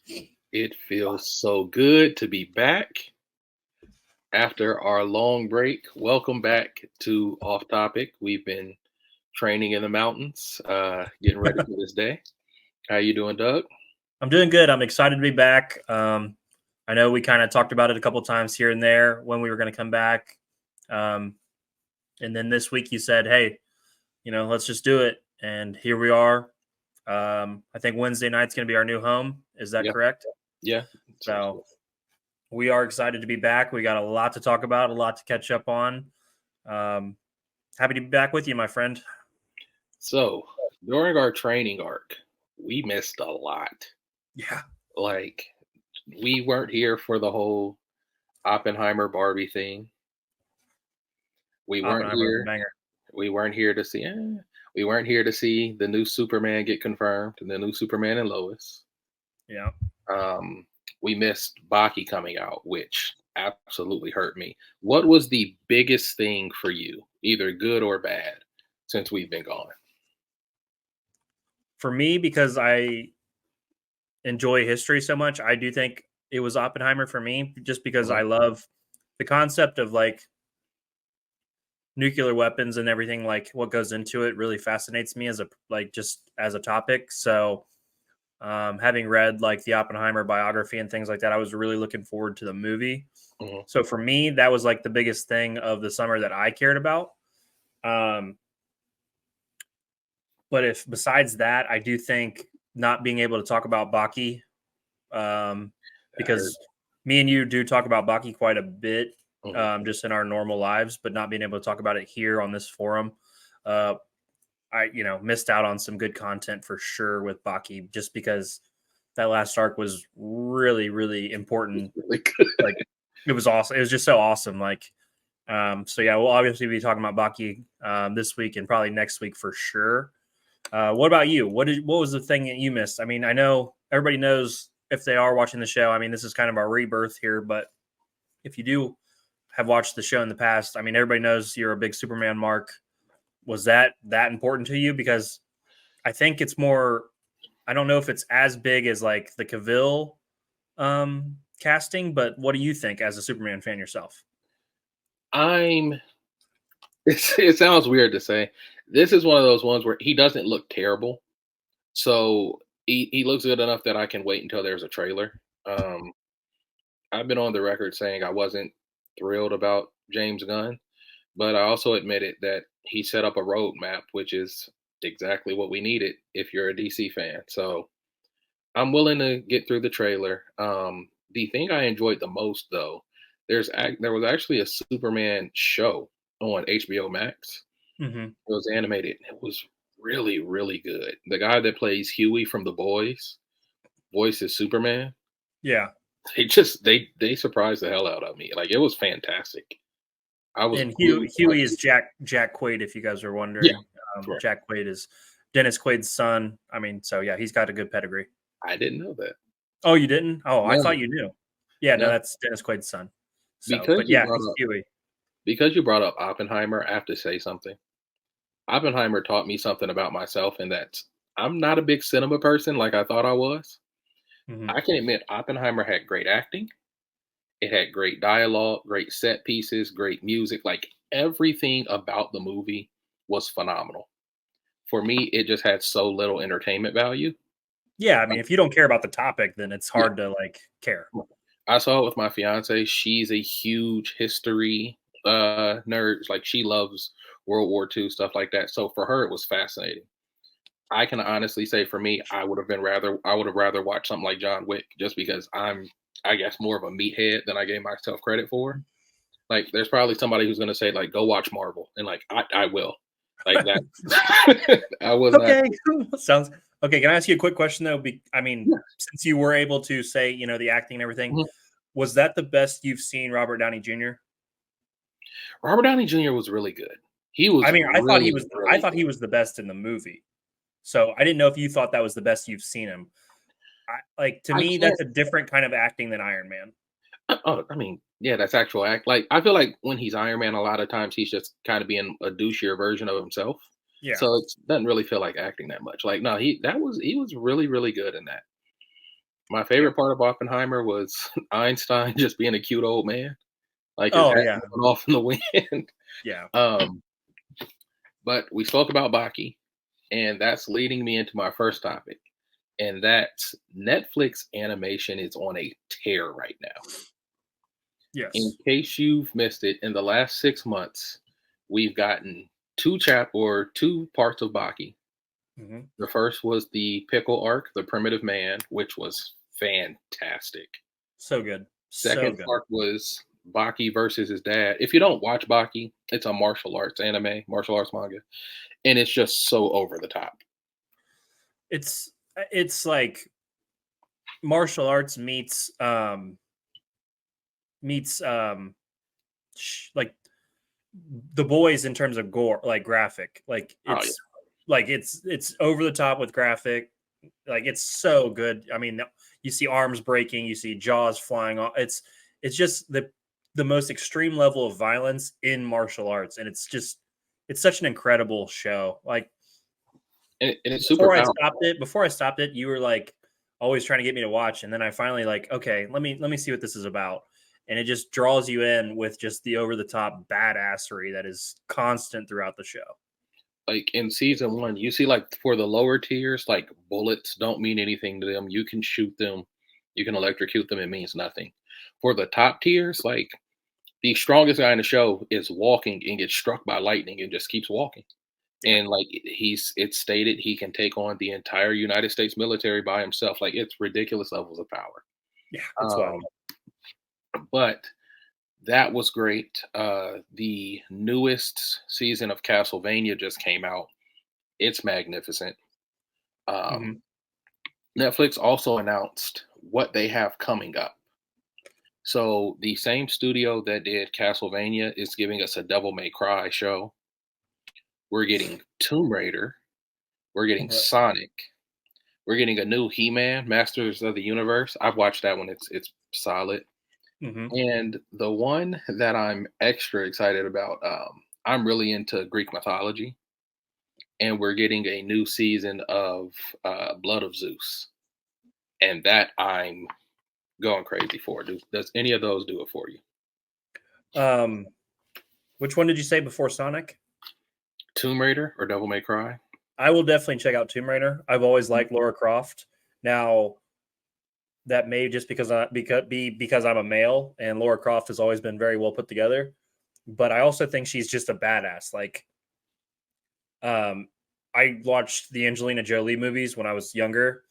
It feels so good to be back after our long break. Welcome back to Off Topic. We've been training in the mountains, getting ready for this day. How you doing, Doug? I'm doing good. I'm excited to be back. I know we kind of talked about it a couple times here and there when we were going to come back. Um, and then this week you said, hey, let's just do it. And here we are. I think Wednesday night's going to be our new home. Is that Yeah, correct? yeah. Sounds So good. we are excited to be back. We got a lot to talk about, a lot to catch up on. Um, Happy to be back with you, my friend. So during our training arc, we missed a lot. Yeah. Like we weren't here for the whole Oppenheimer Barbie thing. We weren't Oppenheimer was a here. banger. We weren't here to see. We weren't here to see the new Superman get confirmed, and the new Superman and Lois. Yeah. Um, we missed Baki coming out, which absolutely hurt me. What was the biggest thing for you, either good or bad, since we've been gone? For me, because I enjoy history so much, I do think it was Oppenheimer for me, just because Mhm. I love the concept of like nuclear weapons and everything, like what goes into it really fascinates me as a just as a topic. So having read like the Oppenheimer biography and things like that, I was really looking forward to the movie. Mhm. So for me, that was like the biggest thing of the summer that I cared about. Um, but if besides that, I do think not being able to talk about Baki, um, That hurt. because me and you do talk about Baki quite a bit, Mhm. just in our normal lives, but not being able to talk about it here on this forum, uh, I missed out on some good content for sure with Baki, just because that last arc was really really important. Really good. Like it was awesome. It was just so awesome. Like so yeah, we'll obviously be talking about Baki this week and probably next week for sure. What about you? What was the thing that you missed? I mean, I know everybody knows if they are watching the show. I mean, this is kind of our rebirth here, but if you do have watched the show in the past, I mean, everybody knows you're a big Superman mark. Was that important to you? Because I think it's more. I don't know if it's as big as like the Cavill casting, but what do you think as a Superman fan yourself? I'm. It sounds weird to say. This is one of those ones where he doesn't look terrible, so he looks good enough that I can wait until there's a trailer. Um, I've been on the record saying I wasn't thrilled about James Gunn, but I also admitted that he set up a roadmap, which is exactly what we needed if you're a DC fan. So I'm willing to get through the trailer. The thing I enjoyed the most, though, there was actually a Superman show on HBO Max. Hmm. It was animated. It was really, really good. The guy that plays Huey from The Boys voices Superman. Yeah, They surprised the hell out of me. Like it was fantastic. I was and glued to my Huey is TV. Jack Quaid. If you guys are Yeah, wondering, right. Jack Quaid is Dennis Quaid's son. I mean, so yeah, he's got a good pedigree. I didn't know that. Oh, you didn't? Oh, I thought No, you knew. Yeah, no, no. that's Dennis Quaid's son. So, Because but you yeah, brought he's up Huey. because you brought up Oppenheimer, I have to say something. Oppenheimer taught me something about myself, and that's I'm not a big cinema person like I thought I was. Hmm. I can admit Oppenheimer had great acting. It had great dialogue, great set pieces, great music. Like everything about the movie was phenomenal. For me, it just had so little entertainment value. Yeah, I Uh, mean, if you don't care about the topic, then it's yeah, hard to like care. I saw it with my fiance. She's a huge history nerd. Like she loves World War II stuff like that. So for her, it was fascinating. I can honestly say for me, I would have rather watched something like John Wick just because I'm I guess more of a meathead than I gave myself credit for. Like there's probably somebody who's gonna say like go watch Marvel and like I will. Like that I was not. Okay, sounds okay. Can I ask you a quick question though? I mean, Yeah. since you were able to say, the acting and everything, Mhm. was that the best you've seen Robert Downey Jr.? Robert Downey Jr. was really good. He I was mean, really, I really thought he good. was the best in the movie. So I didn't know if you thought that was the best you've seen him. Like to I me, can't that's a different kind of acting than Iron Man. oh, I mean, yeah, that's actual act. Like I feel like when he's Iron Man, a lot of times he's just kind of being a douchier version of himself. Yeah. So it doesn't really feel like acting that much. Like no, he was really, really good in that. My Yep. favorite part of Oppenheimer was Einstein just being a cute old man, like his Oh hat yeah, going off in the wind. yeah. um, but we spoke about Baki, and that's leading me into my first topic, and that's Netflix animation is on a tear right now. In Yes. case you've missed it, in the last 6 months, we've gotten two parts of Baki. Hmm. The first was the pickle arc, the primitive man, which was fantastic. So good. So Second good. part was Baki versus his dad. If you don't watch Baki, it's a martial arts anime, martial arts manga, and it's just so over the top. It's like martial arts meets like the boys in terms of gore, like graphic. Like Oh yeah, it's over the top with graphic. Like it's so good. I mean, you see arms breaking, you see jaws flying off. It's just the most extreme level of violence in martial arts, and it's such an incredible show. Like and it's super powerful. before I stopped it, you were like always trying to get me to watch, and then I finally like, okay, let me see what this is about. And it just draws you in with just the over the top badassery that is constant throughout the show. Like in season one, you see like for the lower tiers, like bullets don't mean anything to them. You can shoot them, you can electrocute them, it means nothing. For the top tiers, like the strongest guy in the show is walking and gets struck by lightning and just keeps walking. Yeah, And like it's stated he can take on the entire United States military by himself. Like it's ridiculous levels of power. yeah, it's Um, wild. but that was great. The newest season of Castlevania just came out. It's magnificent. Hmm. Um, Netflix also announced what they have coming up. So the same studio that did Castlevania is giving us a Devil May Cry show. We're getting Tomb Raider. We're getting Sonic. We're getting a new He-Man, Masters of the Universe. I've watched that one. It's solid. Hmm. And the one that I'm extra excited about, I'm really into Greek mythology, and we're getting a new season of Blood of Zeus, and that I'm going crazy for. Does any of those do it for you? Um, which one did you say before Sonic? Tomb Raider or Devil May Cry? I will definitely check out Tomb Raider. I've always liked Laura Croft. Now that may just because I'm a male and Laura Croft has always been very well put together, but I also think she's just a badass. Like, um, I watched the Angelina Jolie movies when I was younger.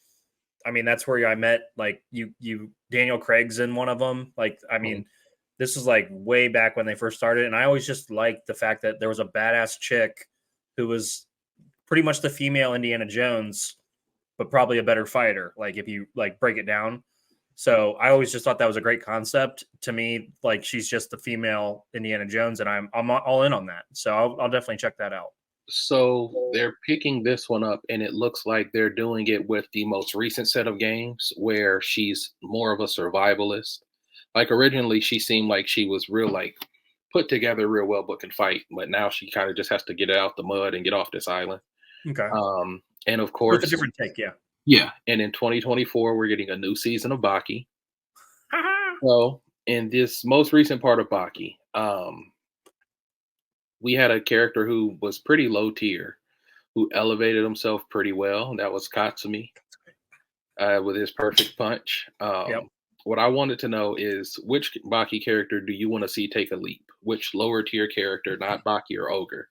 I mean, that's where I met like Daniel Craig's in one of them. Like, I Mhm. mean, this was like way back when they first started, and I always just liked the fact that there was a badass chick who was pretty much the female Indiana Jones, but probably a better fighter. Like if you like break it down. So I always just thought that was a great concept. To me, like she's just the female Indiana Jones, and I'm all in on that. So I'll definitely check that out. So they're picking this one up, and it looks like they're doing it with the most recent set of games where she's more of a survivalist. Like originally, she seemed like she was real, like put together real well, but can fight. But now she kind of just has to get out the mud and get off this island. Okay, And of with a course, different take, yeah. yeah. And in 2024, we're getting a new season of Baki. So in this most recent part of Baki, we had a character who was pretty low tier, who elevated himself pretty well. And that was Katsumi with his perfect punch. Yep. What I wanted to know is which Baki character do you want to see take a leap? Which lower tier character, not Baki or Ogre,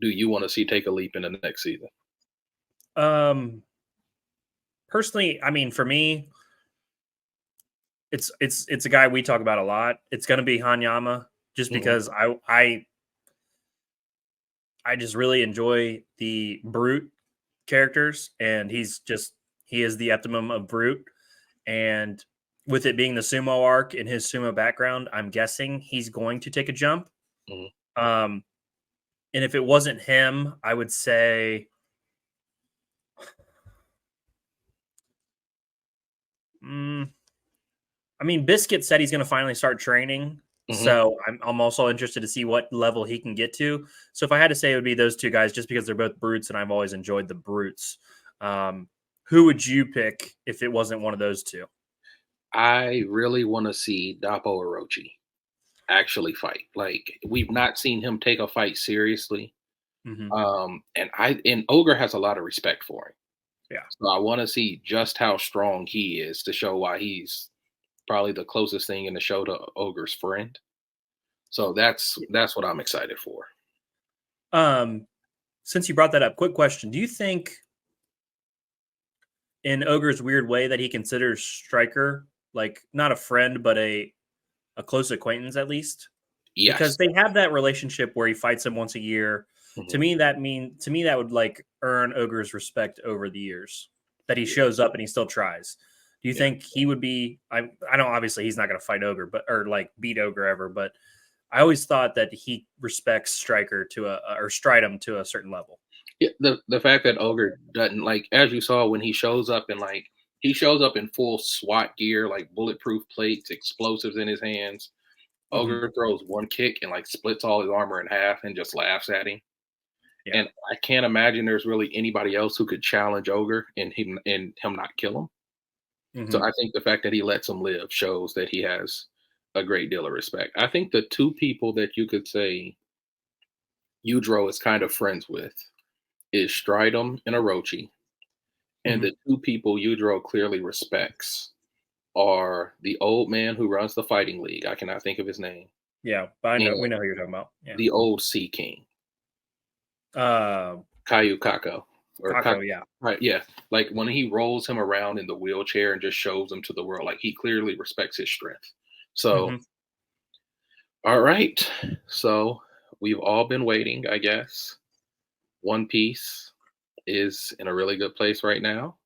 do you want to see take a leap in the next season? Um, personally, I mean, for me, it's a guy we talk about a lot. It's going to be Hanyama, just Hmm. because I just really enjoy the brute characters, and he is the optimum of brute. And with it being the sumo arc in his sumo background, I'm guessing he's going to take a jump. Hmm. Um, and if it wasn't him, I would say, mm, I mean, Biscuit said he's going to finally start training. Hmm. So I'm also interested to see what level he can get to. So if I had to say, it would be those two guys, just because they're both brutes, and I've always enjoyed the brutes. Um, who would you pick if it wasn't one of those two? I really want to see Dapo Orochi actually fight. Like we've not seen him take a fight seriously. Hmm. And Ogre has a lot of respect for him. Yeah. So I want to see just how strong he is to show why he's probably the closest thing in the show to Ogre's friend. So that's what I'm excited for. Um, since you brought that up, quick question: do you think, in Ogre's weird way, that he considers Stryker like not a friend, but a close acquaintance at least? Because Yes. they have that relationship where he fights him once a year. Mhm. To me that would like earn Ogre's respect over the years that he Yeah. shows up and he still tries. Do you Yeah. think he would be? I know obviously he's not going to fight Ogre, but or like beat Ogre ever, but I always thought that he respects Stryker to a or Stridham to a certain level. Yeah, the fact that Ogre doesn't like, as you saw when he shows up in like he shows up in full SWAT gear, like bulletproof plates, explosives in his hands. Hmm. Ogre throws one kick and like splits all his armor in half and just laughs at him. Yeah. And I can't imagine there's really anybody else who could challenge Ogre and him not kill him. So Hmm. I think the fact that he lets him live shows that he has a great deal of respect. I think the two people that you could say Udro is kind of friends with is Stridham and Orochi. And Hmm. the two people Udro clearly respects are the old man who runs the fighting league. I cannot think of his name. Yeah, but I know we And know who you're talking about. Yeah. the old Sea King, Uh, Caillou Kako. Or Kako. Kako. Yeah. Right, yeah. Like when he rolls him around in the wheelchair and just shows him to the world, like he clearly respects his strength. So, Hmm. all right. So we've all been waiting, I guess. One Piece is in a really good place right now,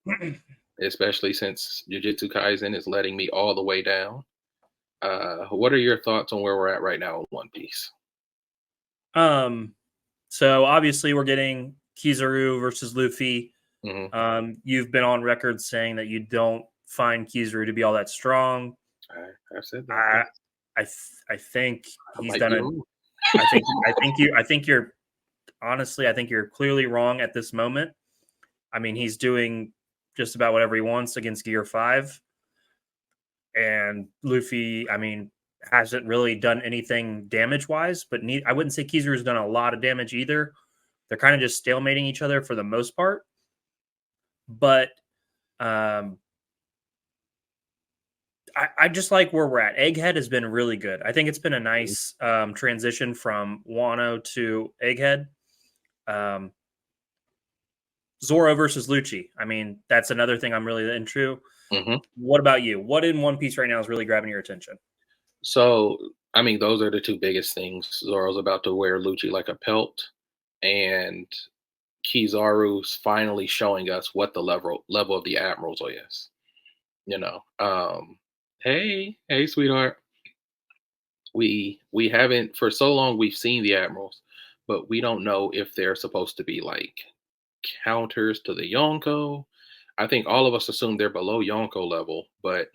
especially since Jujutsu Kaisen is letting me all the way down. What are your thoughts on where we're at right now in One Piece? um. So obviously we're getting Kizaru versus Luffy. Hmm. You've been on record saying that you don't find Kizaru to be all that strong. I've said that. I, Yeah, I think I he's might done be a. wrong. I think you're honestly. I think you're clearly wrong at this moment. I mean, he's doing just about whatever he wants against Gear 5. And Luffy, I mean, hasn't really done anything damage wise, but I wouldn't say Kizaru's done a lot of damage either. They're kind of just stalemating each other for the most part. But um, I just like where we're at. Egghead has been really good. I think it's been a nice transition from Wano to Egghead. Um, Zoro versus Lucci. I mean, that's another thing I'm really into. Hmm. What about you? What in One Piece right now is really grabbing your attention? So, I mean, those are the two biggest things. Zoro's about to wear Lucci like a pelt, and Kizaru's finally showing us what the level of the Admirals is. You know, hey, sweetheart. We haven't for so long. We've seen the Admirals, but we don't know if they're supposed to be like counters to the Yonko. I think all of us assume they're below Yonko level, but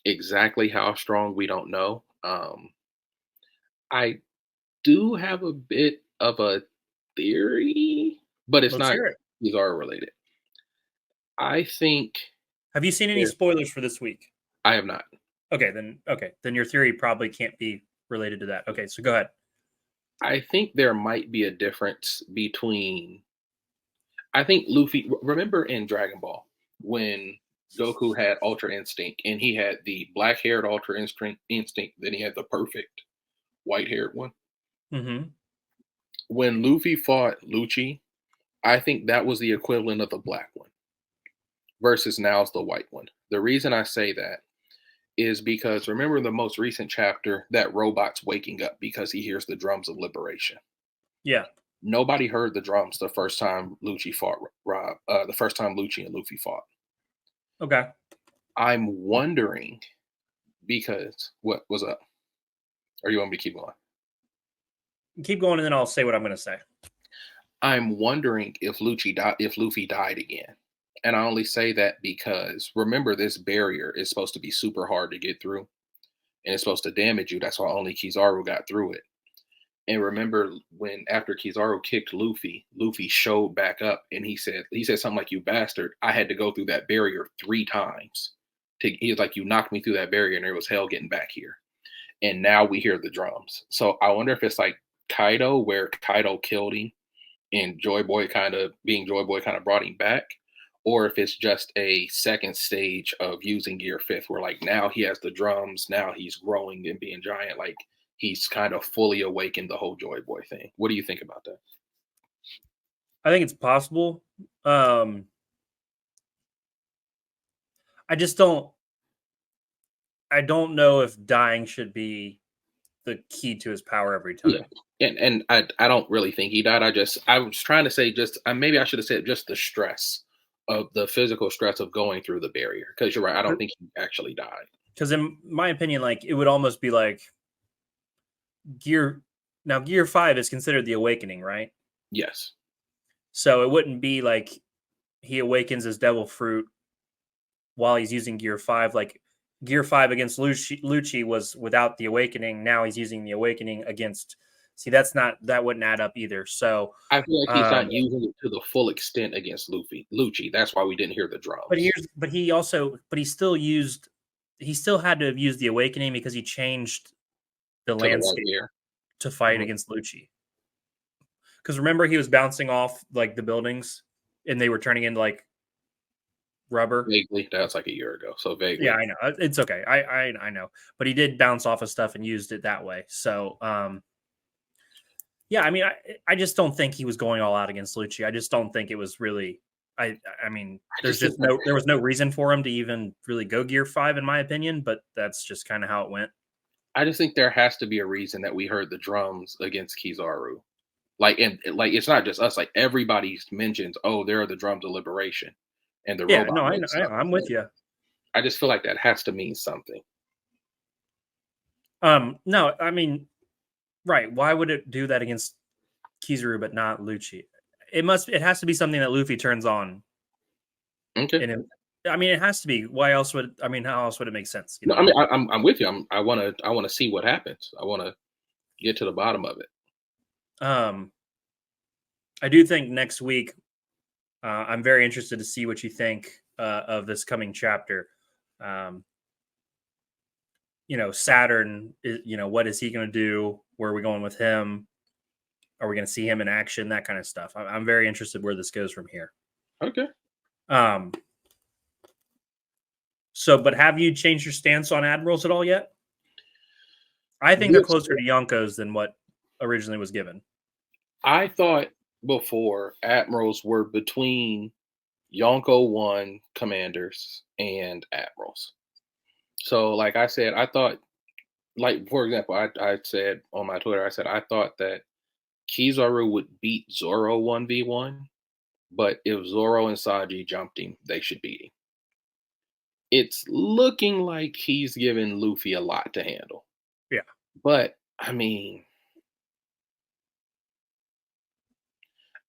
exactly how strong we don't know. I do have a bit of a theory, but it's Let's not hear it. Kizaru related. I think Have you seen any there, spoilers for this week? I have not. Okay, then your theory probably can't be related to that. Okay, so go ahead. I think there might be a difference between. I think Luffy. Remember in Dragon Ball when Goku had Ultra Instinct and he had the black-haired Ultra Instinct, then he had the perfect white-haired one. Hmm. When Luffy fought Lucci, I think that was the equivalent of the black one versus now's the white one. The reason I say that is because remember the most recent chapter that robot's waking up because he hears the drums of liberation. Yeah. Nobody heard the drums the first time Lucci fought Rob. The first time Lucci and Luffy fought. Okay. I'm wondering because what was up? Or you want me to keep going? Keep going, and then I'll say what I'm going to say. I'm wondering if Luffy died again. And I only say that because remember this barrier is supposed to be super hard to get through and it's supposed to damage you. That's why only Kizaru got through it. And remember when after Kizaru kicked Luffy, Luffy showed back up and he said something like, "You bastard, I had to go through that barrier 3 times He's like, you knocked me through that barrier, and it was hell getting back here. And now we hear the drums. So I wonder if it's like Kaido, where Kaido killed him, and Joy Boy kind of being Joy Boy kind of brought him back, or if it's just a second stage of using Gear Fifth, where like now he has the drums, now he's growing and being giant, like he's kind of fully awakened the whole Joy Boy thing. What do you think about that? I think it's possible. I just don't. I don't know if dying should be the key to his power every Yeah, time. and I don't really think he died. I was trying to say just maybe I should have said just the stress of the physical stress of going through the barrier, because you're right. I don't think he actually died. Because in my opinion, like it would almost be like Gear 5 is considered the awakening, right? Yes. So it wouldn't be like he awakens his devil fruit while he's using Gear 5. Like Gear 5 against Lucci was without the awakening. Now he's using the awakening against. See, that wouldn't add up either. So, I feel like he's not using it to the full extent against Lucci. That's why we didn't hear the drums. He still had to have used the awakening because he changed the To the right landscape ear. to fight against Lucci. Because remember, he was bouncing off like the buildings, and they were turning into like rubber. Vaguely, that's like a year ago. So vaguely. Yeah, I know. It's okay. I know, but he did bounce off of stuff and used it that way. So, yeah, I mean, I just don't think he was going all out against Lucci. I just don't think it was really. I mean, there was no reason for him to even really go Gear 5, in my opinion. But that's just kind of how it went. I just think there has to be a reason that we heard the drums against Kizaru. Like, and like it's not just us. Like everybody mentions, oh, there are the drums of liberation, and the Yeah, robot. no, wakes up. I'm with you. I just feel like that has to mean something. No, I mean, right? Why would it do that against Kizaru but not Lucci? It has to be something that Luffy turns on. Okay. I mean, it has to be. Why else would? I mean, how else would it make sense? You No, know? I mean, I'm with you. I wanna see what happens. I wanna get to the bottom of it. Um, I do think next week. I'm very interested to see what you think of this coming chapter. Um, Saturn. What is he going to do? Where are we going with him? Are we going to see him in action? That kind of stuff. I'm very interested where this goes from here. Okay. Um, but have you changed your stance on Admirals at all yet? I think they're closer to Yonkos than what originally was given. I thought before Admirals were between Yonko 1 commanders and Admirals. So, like I said, I thought, like, for example, I said on my Twitter, I said, I thought that Kizaru would beat Zoro 1v1, but if Zoro and Sanji jumped him, they should beat him. It's looking like he's giving Luffy a lot to handle. Yeah. But, I mean,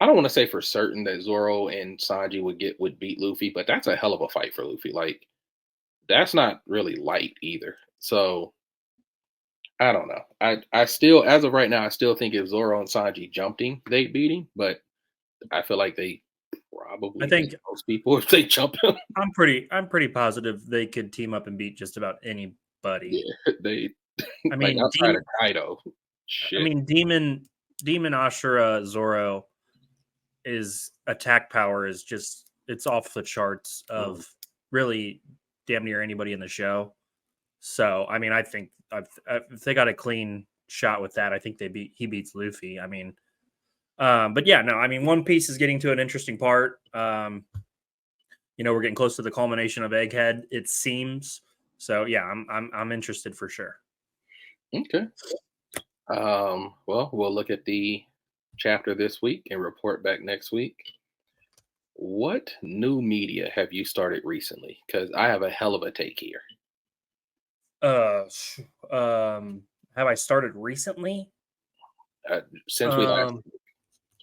I don't want to say for certain that Zoro and Sanji would beat Luffy, but that's a hell of a fight for Luffy. Like, that's not really light either. So I don't know. I still, as of right now, I still think if Zoro and Sanji jumped him, they'd beat him. But I feel like they probably I think beat most people if they jump him. I'm pretty positive they could team up and beat just about anybody. Yeah, they. I Like mean, outside of Kaido. Shit. I mean, Demon Ashura Zoro is attack power is just it's off the charts of really damn near anybody in the show. So I mean, I think if they got a clean shot with that, I think he beats Luffy. I mean, but yeah, no, I mean, One Piece is getting to an interesting part. We're getting close to the culmination of Egghead, it seems. So yeah, I'm interested for sure. Okay. Well, we'll look at the chapter this week and report back next week. What new media have you started recently? Because I have a hell of a take here. Have I started recently? Since we last.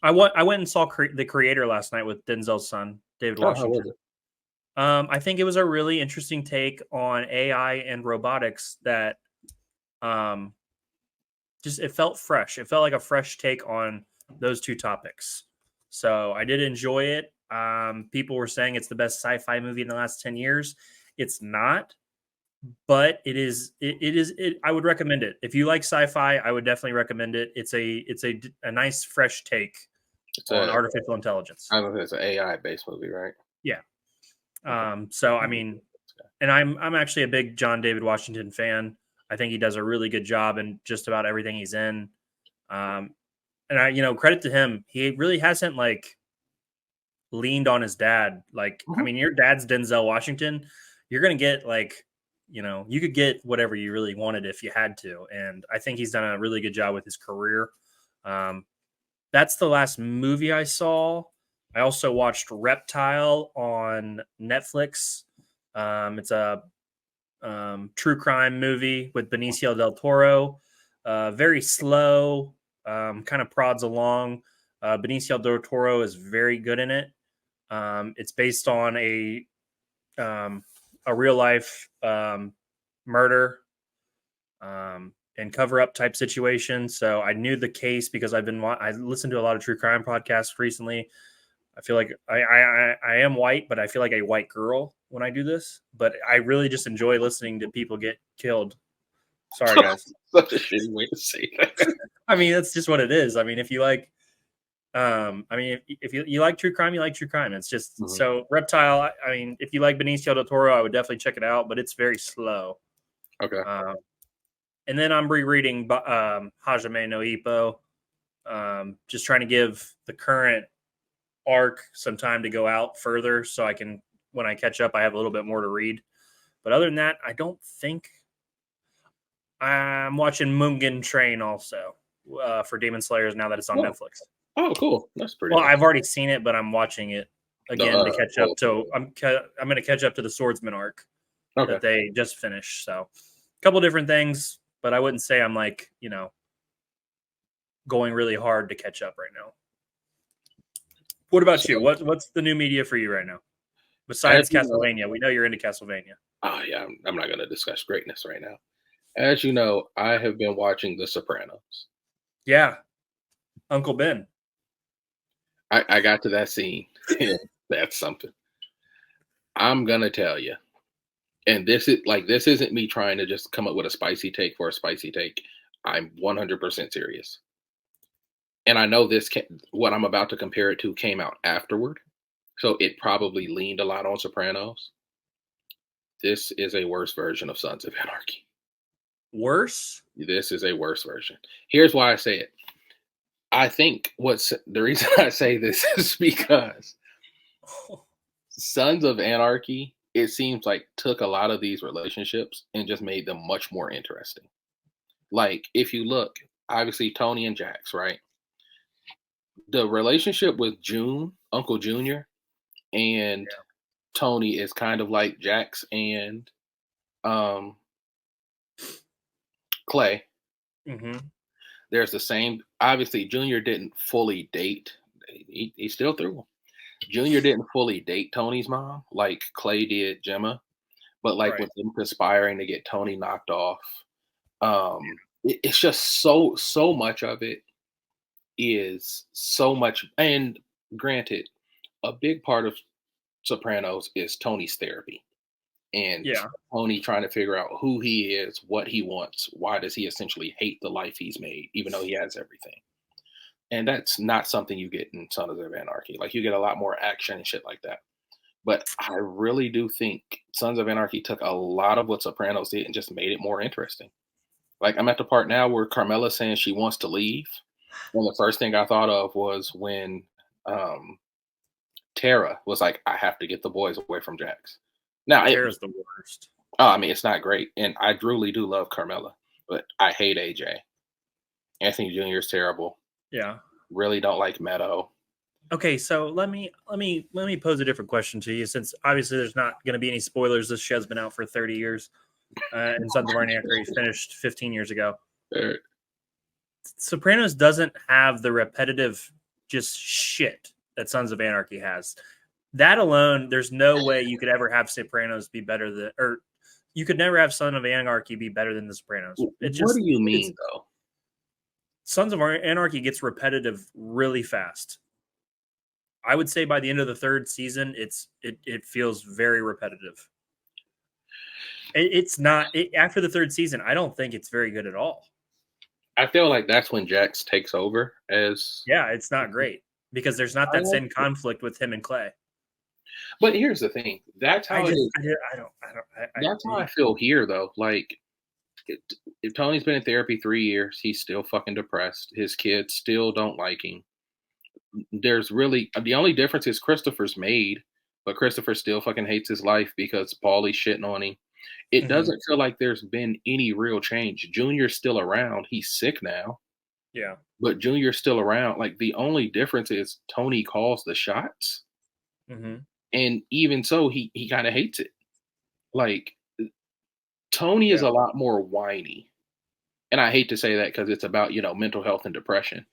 I went and saw The Creator last night with Denzel's son, David Washington. How was it? I think it was a really interesting take on AI and robotics that just it felt fresh. It felt like a fresh take on those two topics. So I did enjoy it. People were saying it's the best sci-fi movie in the last 10 years. It's not. but I would recommend it. If you like sci-fi, I would definitely recommend it. It's a nice fresh take It's on a artificial intelligence. I don't know if it's an AI based movie, right? Yeah. Okay. So I mean, and I'm actually a big John David Washington fan. I think he does a really good job in just about everything he's in. Um, and credit to him, he really hasn't like leaned on his dad. Like, I Mhm. mean, your dad's Denzel Washington. You're gonna get like, you could get whatever you really wanted if you had to. And I think he's done a really good job with his career. Um, that's the last movie I saw. I also watched Reptile on Netflix. It's a true crime movie with Benicio del Toro. Very slow, kind of prods along. Benicio del Toro is very good in it. It's based on um, a real life murder and cover up type situation. So I knew the case because I listened to a lot of true crime podcasts recently. I feel like I am white, but I feel like a white girl when I do this. But I really just enjoy listening to people get killed. Sorry, guys. Such a shitty way to say that. I mean, that's just what it is. I mean, if you like, I mean, if you like true crime, you like true crime. It's just Mhm. so Reptile. I mean, if you like Benicio del Toro, I would definitely check it out. But it's very slow. Okay. Um, and then I'm rereading Hajime no Ippo. Just trying to give the current arc some time to go out further so I can, when I catch up, I have a little bit more to read. But other than that, I don't think I'm watching Mugen Train also for Demon Slayers now that it's on Oh, Netflix. oh, cool. That's pretty Well, awesome. I've already seen it, but I'm watching it The again to catch up. full So I'm going to catch up to the Swordsman arc okay. that they just finished. So a couple different things, but I wouldn't say I'm like going really hard to catch up right now. What about you? So What's the new media for you right now? as Besides you know, Castlevania, we know you're into Castlevania. oh yeah, I'm not going to discuss greatness right now. As you know, I have been watching The Sopranos. Yeah, Uncle Ben. I got to that scene, and that's something. I'm gonna tell you, and this isn't me trying to just come up with a spicy take for a spicy take. I'm 100% serious, and I know what I'm about to compare it to came out afterward, so it probably leaned a lot on Sopranos. This is a worse version of Sons of Anarchy. Worse? This is a worse version. Here's why I say it. I think what's the reason I say this is because Sons of Anarchy, it seems like took a lot of these relationships and just made them much more interesting. Like if you look, obviously Tony and Jax, right? The relationship with Uncle Junior, and Tony is kind of like Jax and um Clay. Mm-hmm. There's the same. Obviously, Junior didn't fully date. He still threw. Junior didn't fully date Tony's mom like Clay did Gemma, but like Right. with them conspiring to get Tony knocked off, it's just so much of it is so much. And granted, a big part of Sopranos is Tony's therapy and Yeah. Tony trying to figure out who he is, what he wants, why does he essentially hate the life he's made, even though he has everything. And that's not something you get in Sons of Anarchy. Like you get a lot more action and shit like that. But I really do think Sons of Anarchy took a lot of what Sopranos did and just made it more interesting. Like I'm at the part now where Carmela's saying she wants to leave, and the first thing I thought of was when um, Tara was like, "I have to get the boys away from Jax." Now, Tara's the worst. I mean, it's not great, and I truly do love Carmela, but I hate AJ. Anthony Jr. is terrible. Yeah. Really don't like Meadow. Okay, so let me pose a different question to you, since obviously there's not going to be any spoilers. This show's been out for 30 years, and Sons of Anarchy finished 15 years ago. Uh, Sopranos doesn't have the repetitive just shit that Sons of Anarchy has. That alone, there's no way you could ever have Sopranos be better than, or you could never have Son of Anarchy be better than The Sopranos. what do you It's mean, though? Sons of Anarchy gets repetitive really fast. I would say by the end of the third season, it feels very repetitive. It's not after the third season. I don't think it's very good at all. I feel like that's when Jax takes over as. Yeah, it's not great because there's not I that like same it. conflict with him and Clay. But here's the thing. That's how I feel here, though. Like, it, if Tony's been in therapy 3 years, he's still fucking depressed. His kids still don't like him. There's really the only difference is Christopher's made, but Christopher still fucking hates his life because Paulie's shitting on him. It Mhm. doesn't feel like there's been any real change. Junior's still around. He's sick now, Yeah. but Junior's still around. Like the only difference is Tony calls the shots, Mhm. and even so, he kind of hates it. Like Tony is Yeah. a lot more whiny, and I hate to say that because it's about mental health and depression,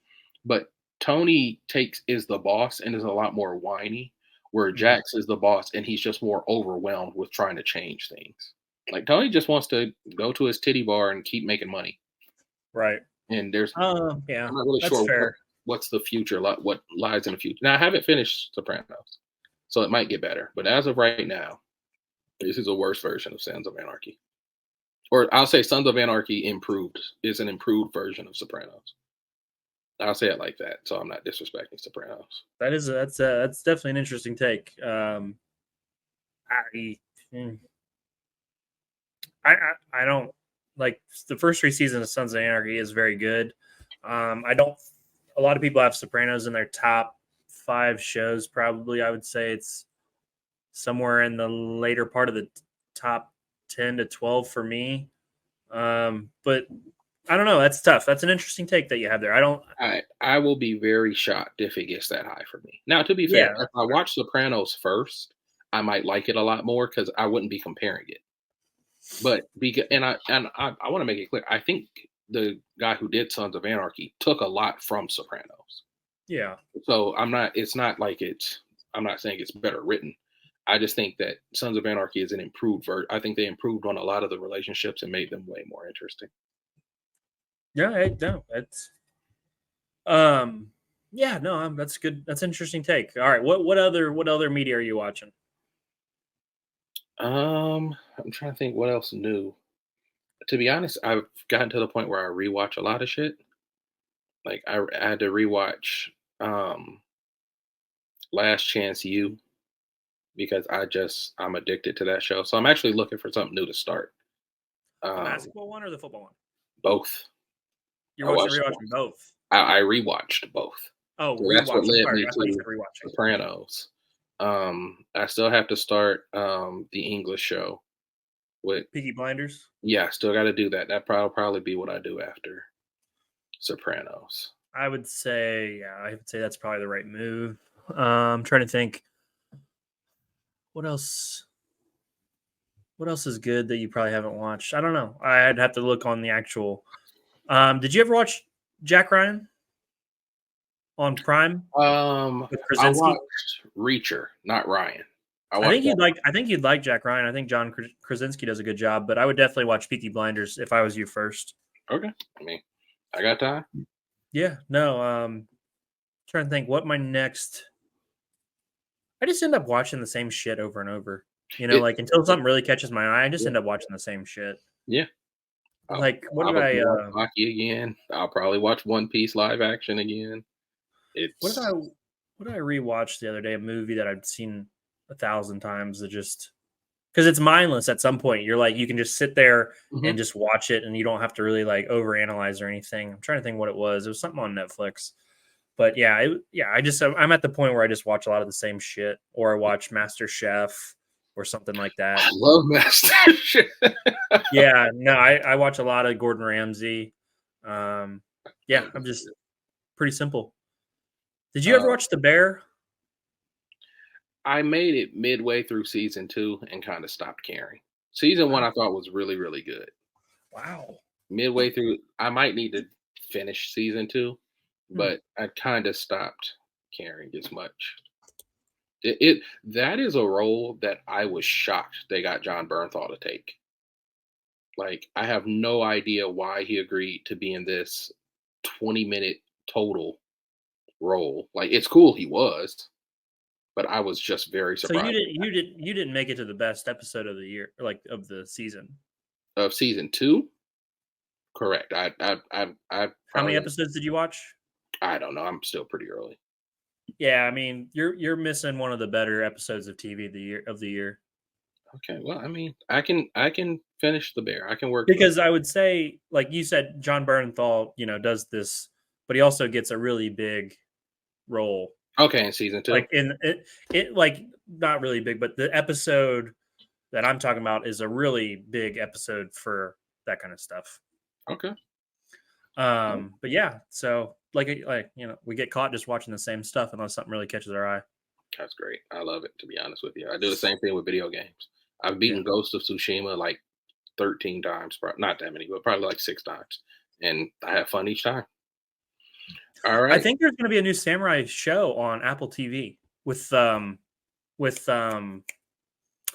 but Tony takes is the boss and is a lot more whiny, where Mhm. Jax is the boss and he's just more overwhelmed with trying to change things. Like Tony just wants to go to his titty bar and keep making money, Right. and there's Yeah, I'm not really that's sure fair. what's the future like, what lies in the future. Now I haven't finished Sopranos, so it might get better, but as of right now, this is a worse version of Sons of Anarchy. Or I'll say Sons of Anarchy improved is an improved version of Sopranos. I'll say it like that, so I'm not disrespecting Sopranos. That's definitely an interesting take. I, mm, I don't like the first three seasons of Sons of Anarchy is very good. I don't. A lot of people have Sopranos in their top five shows. Probably, I would say it's somewhere in the later part of the top 10 to 12 for me. But I don't know. That's tough. That's an interesting take that you have there. I don't. I will be very shocked if it gets that high for me. Now, to be fair, Yeah, if I watch Sopranos first, I might like it a lot more because I wouldn't be comparing it. But because I want to make it clear, I think the guy who did Sons of Anarchy took a lot from Sopranos. yeah. So I'm not. It's not like it's. I'm not saying it's better written. I just think that Sons of Anarchy is an improved version. I think they improved on a lot of the relationships and made them way more interesting. Yeah, no, that's um, yeah, no, that's good. That's an interesting take. All right, what other media are you watching? I'm trying to think what else new. To be honest, I've gotten to the point where I rewatch a lot of shit. Like I had to rewatch um Last Chance You because I'm addicted to that show. So I'm actually looking for something new to start. The Um basketball one or the football one? Both. You're I watching watched rewatching both. I rewatched both. Oh, So that's what rewatch. I'm led sorry. me I thought you to said rewatching. Sopranos. I still have to start the English show with Peaky Blinders. yeah, still got to do that. Probably be what I do after Sopranos. I would say, yeah, I would say that's probably the right move. I'm trying to think what else. What else is good that you probably haven't watched? I don't know. I'd have to look on the actual. Did you ever watch Jack Ryan on Prime with I Krasinski? watched Reacher, not Ryan. I I watched think that. you'd like. I think you'd like Jack Ryan. I think John Krasinski does a good job, but I would definitely watch Peaky Blinders if I was you first. Okay. I mean, I got time. Yeah. No. Trying to think what my next. I just end up watching the same shit over and over. It, Like until something really catches my eye, I just yeah, end up watching the same shit. yeah. I'll Like, what did probably I? watch Baki again. I'll probably watch One Piece live action again. What did It's I? What did I rewatch the other day? A movie that I've seen 1,000 times. That just because it's mindless at some point. You're like, you can just sit there and mhm. just watch it, and you don't have to really like overanalyze or anything. I'm trying to think what it was. It was something on Netflix. But yeah, yeah, I'm at the point where I just watch a lot of the same shit, or I watch Master Chef or something like that. I love Master Chef. Yeah, no, I watch a lot of Gordon Ramsay. Um, yeah, I'm just pretty simple. Did you ever Uh, watch The Bear? I made it midway through season two and kind of stopped caring. Season one Wow, I thought was really, really good. wow. Midway through, I might need to finish season two, Hmm. but I kind of stopped caring as much. It that is a role that I was shocked they got John Bernthal to take. Like I have no idea why he agreed to be in this 20-minute total role. Like it's cool he was, but I was just very So surprised you didn't make it to the best episode of the year, like of the season. of season 2. Correct. I How many probably episodes did you watch? I don't know. I'm still pretty early. Yeah, I mean, you're missing one of the better episodes of TV of the year. Okay. Well, I mean, I can finish the bear. I can work through. Because I would say, like you said, John Bernthal, does this, but he also gets a really big role. Okay, in season 2. Like in it like not really big, but the episode that I'm talking about is a really big episode for that kind of stuff. Okay. But yeah, so we get caught just watching the same stuff unless something really catches our eye. That's great. I love it, to be honest with you. I do the same thing with video games. I've Yeah. beaten Ghost of Tsushima like 13 times, not that many, but probably like 6 times. And I have fun each time. All I right. think there's going to be a new samurai show on Apple TV with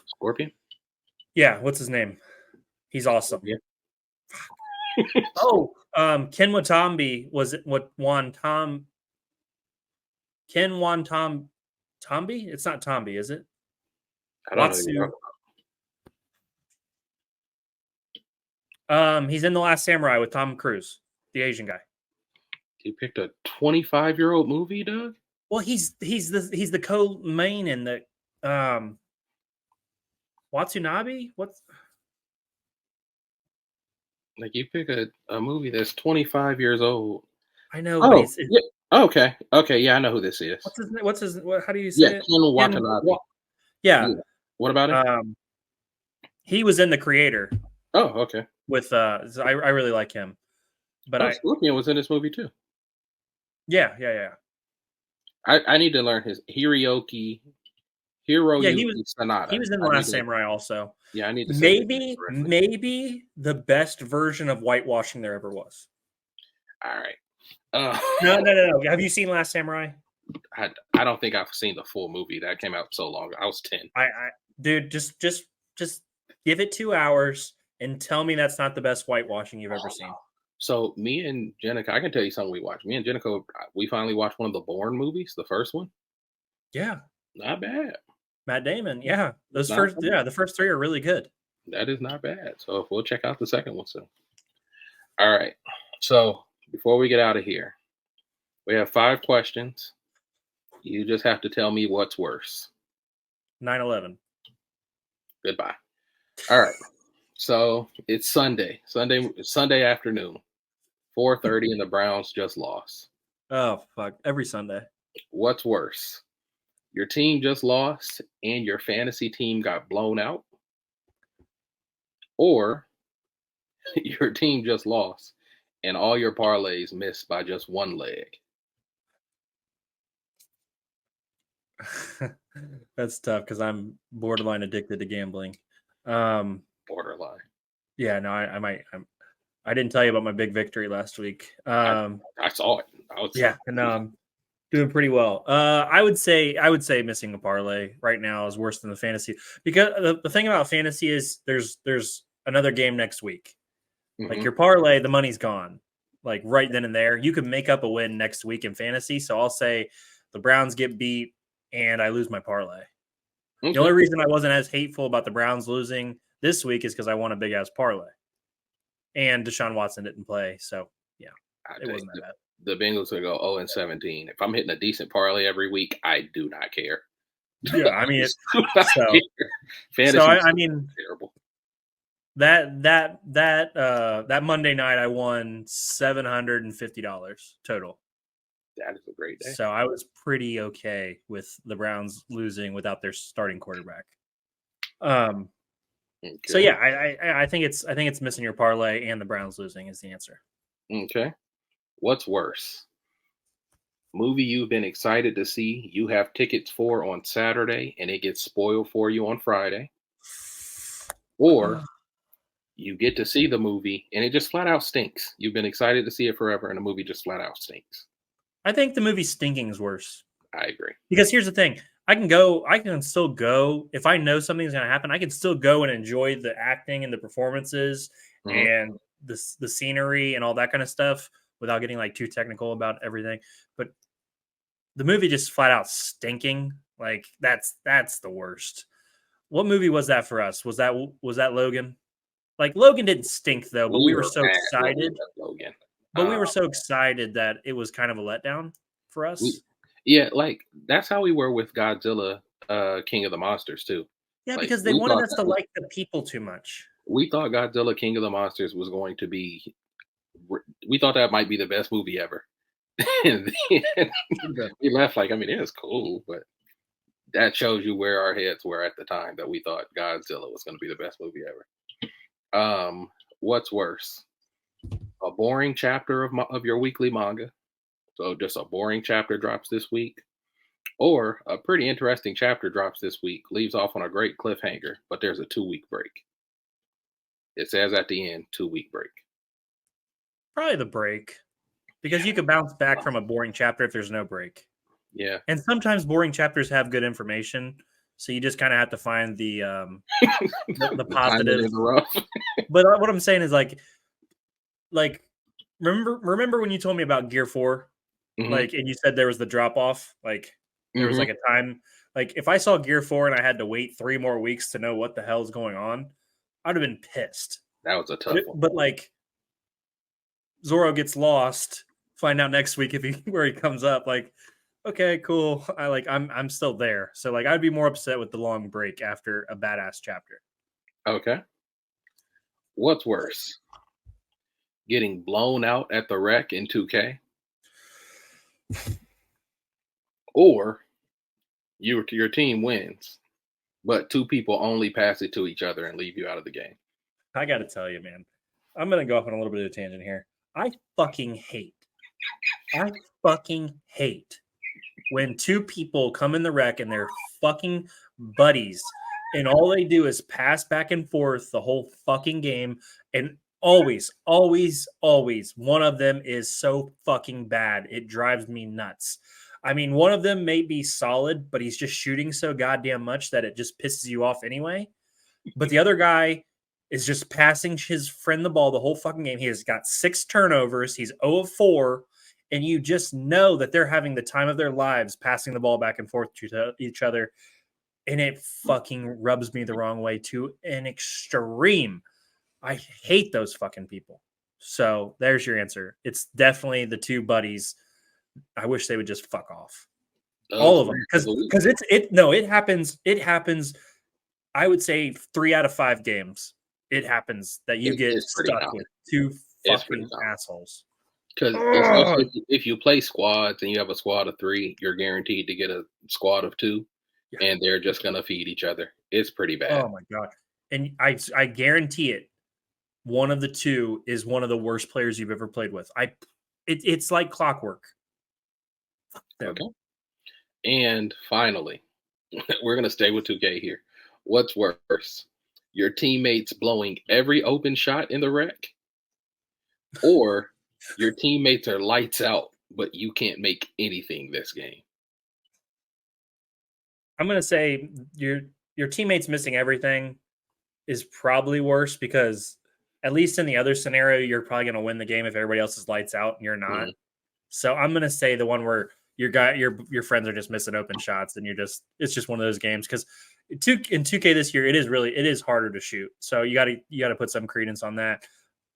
Scorpion? yeah, what's his name? He's awesome. Yeah. Oh, Ken Watanabe was it what Ken Tombi? It's not Tombi, is it? I don't know who you're Watsu. talking about. He's in The Last Samurai with Tom Cruise, the Asian guy. You picked a 25-year-old movie, Doug? Well, he's the co-main in the Watsunabe. What's Like, you pick a movie that's 25 years old. I know, but Oh, yeah. Okay. Okay. Yeah, I know who this is. what's his how do you Yeah, say it? Ken Watanabe. Yeah. Yeah. What about it? He was in The Creator Oh, okay. with so I really like him. But Scorpion was in this movie too. yeah. I need to learn his Hiroyuki Sanada. He was in The Last Samurai also. Yeah, I need to say Maybe the best version of whitewashing there ever was. All right. No. Have you seen Last Samurai? I don't think I've seen the full movie. That came out so long ago. I was 10. Dude, just give it 2 hours and tell me that's not the best whitewashing you've ever seen. So me and Jenica, I can tell you something we watched. Me and Jenica, we finally watched one of the Bourne movies, the first one. Yeah. Not bad. Matt Damon. Yeah. The first 3 are really good. That is not bad. So we'll check out the second one soon. All right. So before we get out of here, we have 5 questions. You just have to tell me what's worse. 9/11. Goodbye. All right. So it's Sunday afternoon, 4:30, and the Browns just lost. Oh fuck! Every Sunday. What's worse? Your team just lost and your fantasy team got blown out? Or your team just lost and all your parlays missed by just one leg? That's tough because I'm borderline addicted to gambling. Borderline. Yeah, no, I might. I didn't tell you about my big victory last week. I saw it. And I'm doing pretty well. I would say missing a parlay right now is worse than the fantasy because the thing about fantasy is there's another game next week. Like your parlay, the money's gone. Like right then and there, you could make up a win next week in fantasy. So I'll say the Browns get beat and I lose my parlay. Okay. The only reason I wasn't as hateful about the Browns losing this week is because I won a big ass parlay, and Deshaun Watson didn't play. So yeah, it wasn't that bad. The Bengals will go 0-17. If I'm hitting a decent parlay every week, I do not care. Yeah, I mean, fantasy. So I mean, terrible. That Monday night I won $750 total. That is a great day. So I was pretty okay with the Browns losing without their starting quarterback. Okay. So yeah, I think it's missing your parlay and the Browns losing is the answer. Okay. What's worse? Movie you've been excited to see, you have tickets for on Saturday, and it gets spoiled for you on Friday. Or you get to see the movie, and it just flat out stinks. You've been excited to see it forever, and the movie just flat out stinks. I think the movie stinking is worse. I agree. Because here's the thing. I can still go. If I know something's going to happen, I can still go and enjoy the acting and the performances and the scenery and all that kind of stuff without getting like too technical about everything. But the movie just flat out stinking Like that's the worst. What movie was that for us? Was that Logan? Like Logan didn't stink though, but We we were were so mad when we excited. left Logan. But we were so excited that it was kind of a letdown for We us. Yeah, like that's how we were with Godzilla, King of the Monsters too. Yeah, Like because they wanted us to like the people too much. we thought Godzilla, King of the Monsters was going to be. We thought that might be the best movie ever, and then Should have been. we left like, I mean, it was cool, but that shows you where our heads were at the time that we thought Godzilla was going to be the best movie ever. What's worse, a boring chapter of your weekly manga? So just a boring chapter drops this week, or a pretty interesting chapter drops this week, leaves off on a great cliffhanger, but there's a 2 week break. It says at the end, 2 week break. Probably the break. Because you could bounce back from a boring chapter if there's no break. Yeah. And sometimes boring chapters have good information. So you just kind of have to find the The positive. diamond in the rough. But what I'm saying is like remember when you told me about Gear 4? Mhm. Like, and you said there was the drop off, like there was Mhm. like a time, like if I saw Gear 4 and I had to wait 3 more weeks to know what the hell is going on, I'd have been pissed. That was a tough one. But like Zoro gets lost, find out next week if he where he comes up, like okay, cool. I'm still there. So like I'd be more upset with the long break after a badass chapter. Okay. What's worse? Getting blown out at the wreck in 2K, or your team wins, but 2 people only pass it to each other and leave you out of the game. I got to tell you, man, I'm going to go off on a little bit of a tangent here. I fucking hate when 2 people come in the wreck and they're fucking buddies and all they do is pass back and forth the whole fucking game. And always one of them is so fucking bad. It drives me nuts. I mean, one of them may be solid, but he's just shooting so goddamn much that it just pisses you off anyway. But the other guy is just passing his friend the ball the whole fucking game. He has got 6 turnovers. He's 0 of 4. And you just know that they're having the time of their lives passing the ball back and forth to each other. And it fucking rubs me the wrong way to an extreme. I hate those fucking people. So there's your answer. It's definitely the 2 buddies. I wish they would just fuck off. All of them. Because it happens. It happens. I would say 3 out of 5 games. It happens that you get stuck with 2 fucking assholes. Because if you play squads and you have a squad of 3, you're guaranteed to get a squad of 2, and they're just gonna feed each other. It's pretty bad. Oh my god! And I guarantee it. One of the 2 is one of the worst players you've ever played with. It's like clockwork. Okay. And finally, we're gonna stay with 2K here. What's worse? Your teammates blowing every open shot in the wreck, or your teammates are lights out, but you can't make anything this game? I'm gonna say your teammates missing everything is probably worse because at least in the other scenario, you're probably gonna win the game if everybody else is lights out and you're not. Mhm. So I'm gonna say the one where your friends are just missing open shots and it's just one of those games because in 2K this year it is harder to shoot. So you gotta put some credence on that.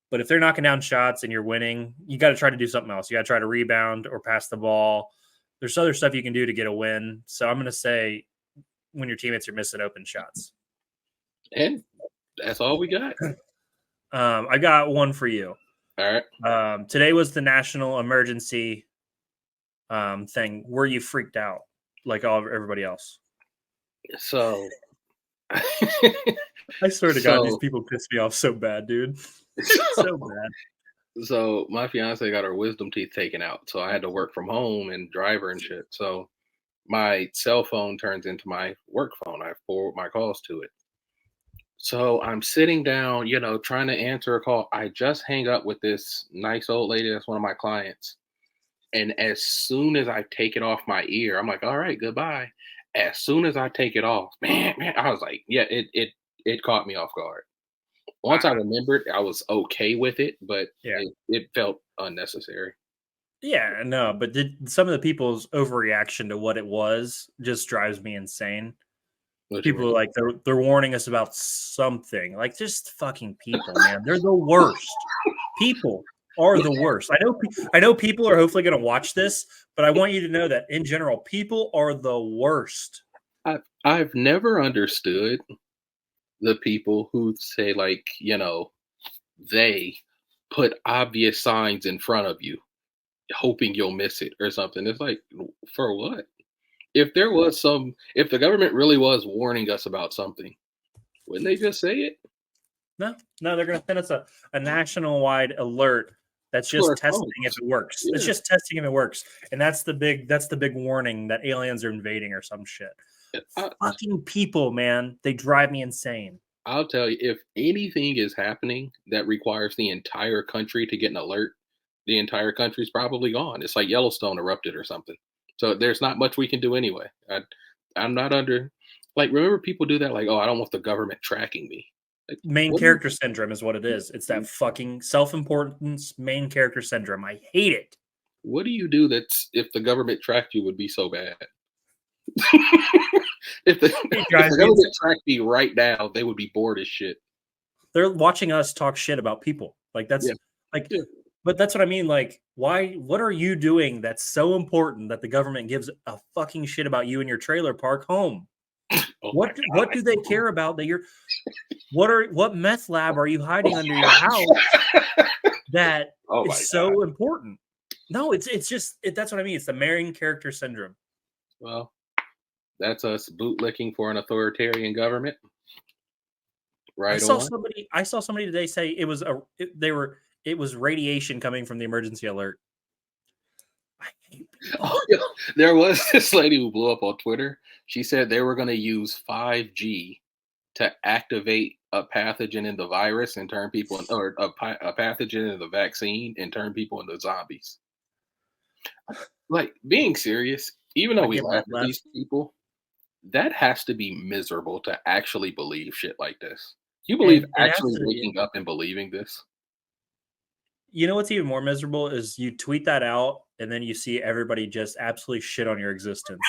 But if they're knocking down shots and you're winning, you got to try to do something else. You got to try to rebound or pass the ball. There's other stuff you can do to get a win. So I'm going to say when your teammates are missing open shots. And that's all we got. I got one for you. All right. Today was the national emergency thing. Were you freaked out like everybody else? So I swear to God, these people piss me off so bad, dude. So bad. So my fiance got her wisdom teeth taken out, so I had to work from home and drive her and shit. So my cell phone turns into my work phone. I forward my calls to it. So I'm sitting down, trying to answer a call. I just hang up with this nice old lady that's one of my clients. And as soon as I take it off my ear, I'm like, all right, goodbye. As soon as I take it off, man, I was like, yeah, it caught me off guard. Once I remembered, I was okay with it, but it felt unnecessary. Yeah, no, but some of the people's overreaction to what it was just drives me insane. What you People mean? are like they're warning us about something. Like just fucking people, man. They're the worst. People are the worst. I know people are hopefully going to watch this, but I want you to know that in general, people are the worst. I've never understood the people who say like, they put obvious signs in front of you, hoping you'll miss it or something. It's like, for what? If the government really was warning us about something, wouldn't they just say it? No, no, they're going to send us a national wide alert that's To just our testing if phones. it works. It's Yeah. just testing if it works, and that's the big warning that aliens are invading or some shit. I, Fucking people, man, they drive me insane. I'll tell you, if anything is happening that requires the entire country to get an alert, the entire country's probably gone. It's like Yellowstone erupted or something. So there's not much we can do anyway. I'm not under, like, remember people do that, like, oh, I don't want the government tracking me. Like, Main what do you, character syndrome is what it is. It's that fucking self-importance main character syndrome. I hate it. what do you do that's if the government tracked you would be so bad? if the It if drives the me insane. government tracked me right now, they would be bored as shit. They're watching us talk shit about people. Like that's Yeah. like, Yeah. but that's what I mean. Like, why? What are you doing that's so important that the government gives a fucking shit about you in your trailer park home? Oh my What do they care about that you're? What meth lab are you hiding under your house god. that Oh my is god. so important? No, it's just that's what I mean. It's the marrying character syndrome. Well, that's us bootlicking for an authoritarian government. Right on. I saw somebody today say it was radiation coming from the emergency alert. I hate Oh, people. yeah. There was this lady who blew up on Twitter. She said they were going to use 5G to activate a pathogen in the virus and turn people, or a pathogen in the vaccine and turn people into zombies. Like, being serious, even though I we give laugh that at these left. people, that has to be miserable to actually believe shit like this. You believe And it has actually to waking up and believing this? you know what's even more miserable is you tweet that out and then you see everybody just absolutely shit on your existence.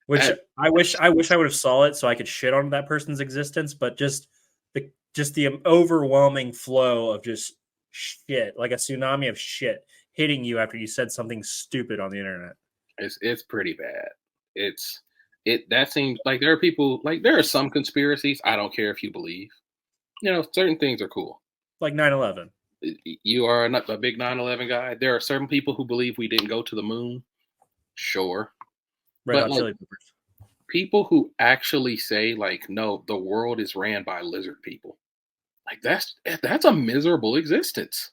Which That, I wish I would have saw it so I could shit on that person's existence, but just the overwhelming flow of just shit, like a tsunami of shit hitting you after you said something stupid on the internet. it's pretty bad. It's it that seems like there are people, like, there are some conspiracies I don't care if you believe. Certain things are cool. Like 9/11. You are not a big 9/11 guy. There are certain people who believe we didn't go to the moon. Sure. Red But Hot like Chili Peppers. people who actually say like, no, the world is ran by lizard people. Like that's a miserable existence.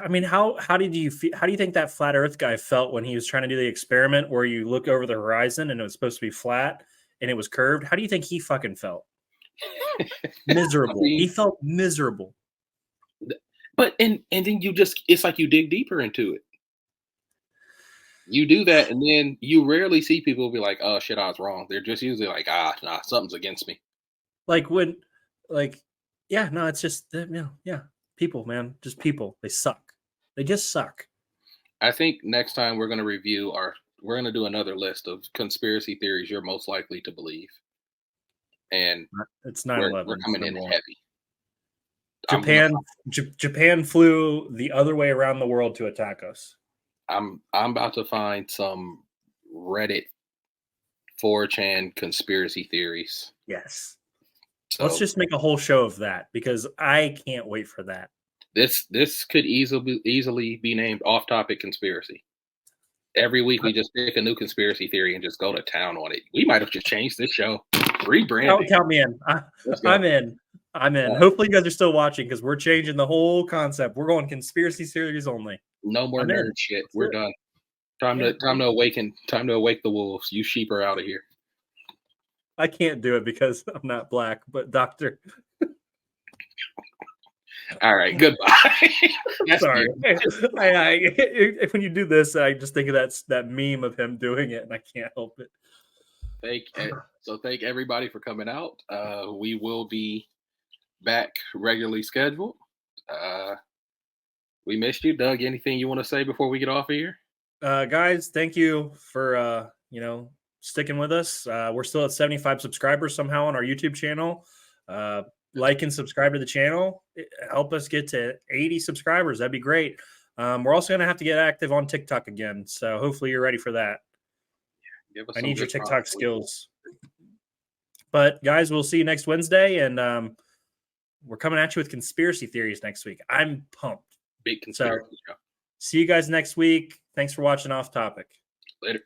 I mean, how do you think that flat Earth guy felt when he was trying to do the experiment where you look over the horizon and it was supposed to be flat and it was curved? How do you think he fucking felt? I Miserable. mean, He felt miserable. but and then it's like you dig deeper into it. You do that, and then you rarely see people be like, "Oh shit, I was wrong." They're just usually like, "Ah, nah, something's against me." Like when, like, yeah, no, it's just yeah, people, man, just people. They suck. They just suck. I think next time we're gonna do another list of conspiracy theories you're most likely to believe, and It's we're 9/11. It's coming in number one. heavy. I'm gonna Japan flew the other way around the world to attack us. I'm about to find some Reddit 4chan conspiracy theories. Yes. Let's So just make a whole show of that because I can't wait for that. this could easily be named off topic conspiracy. Every week we just pick a new conspiracy theory and just go to town on it. We might have just changed this show. Rebranding. Count me in. Let's go. I'm in. I'm in. Uh, Hopefully, you guys are still watching because we're changing the whole concept. We're going conspiracy series only. no more I'm in. nerd shit. Let's We're do it. done. Yeah, Time to awaken. Time to awake the wolves. You sheep are out of here. I can't do it because I'm not black, but Doctor. All right. Goodbye. That's Sorry. you. When you do this, I just think of that meme of him doing it, and I can't help it. Thank everybody for coming out. We will be back regularly scheduled. Uh, We missed you, Doug. Anything you want to say before we get off of here? Guys, thank you for sticking with us. We're still at 75 subscribers somehow on our YouTube channel. Like and subscribe to the channel. Help us get to 80 subscribers. That'd be great. We're also going to have to get active on TikTok again. So hopefully you're ready for that. Give us I some need your good TikTok props, please. skills. But guys, we'll see you next Wednesday. And we're coming at you with conspiracy theories next week. I'm pumped. Big conspiracy show. See you guys next week. Thanks for watching Off Topic. Later.